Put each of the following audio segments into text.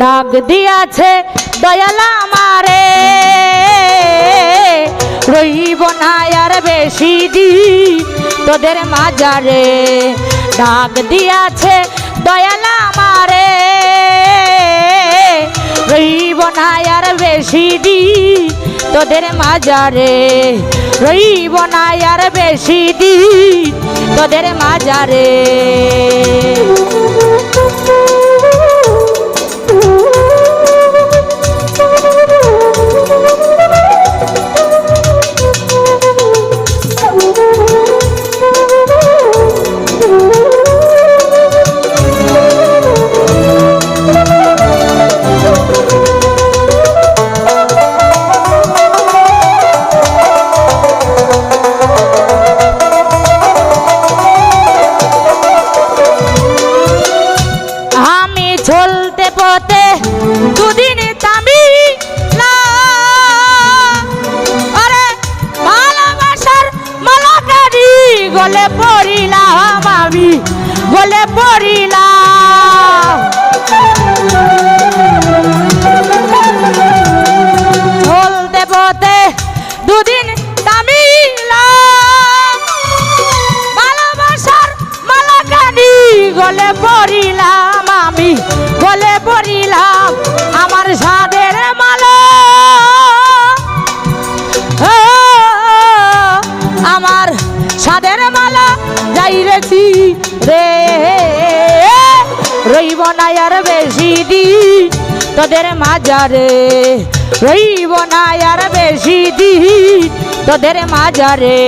ডাক দিয়াছে দয়াল আমারে রইব না আর বেশি দিন তোদের মাঝারে ডাক দিয়াছে দয়াল আমারে রইব না আর বেশি দিন তোদের মাঝারে রইব না আর বেশি দিন তোদের মাঝারে চলতে পথে দুদিন আরে ভালোবাসার মালাকারি গলে পড়িলাম আমি গলে পড়িলাম চলতে পথে দুদিন ভালোবাসার মালাকারি গলে পড়িলাম আমি গলে পড়িলাম আমার সাদের মালা আমার সাদের মালা যাইরেছি রে রইব না আর বেশি দিন তোদের মাঝারে রইব না আর বেশি দিন তোদের মাঝারে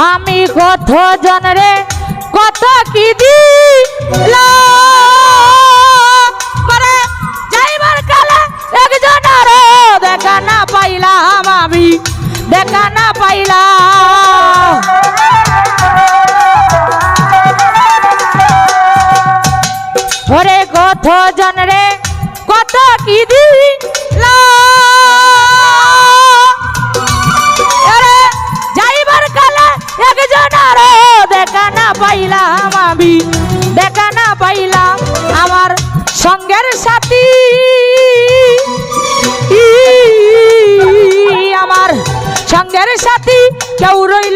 আমি কত জনরে কত কি দিলাম যাইবার কালে একজনের দেখা না পাইলাম আমি দেখা না পাইলাম ওরে কত জনরে কত কি দিলাম দেখা না পাইলাম আমি দেখা না পাইলাম আমার সঙ্গের সাথী আমার সঙ্গের সাথী কেউ রইল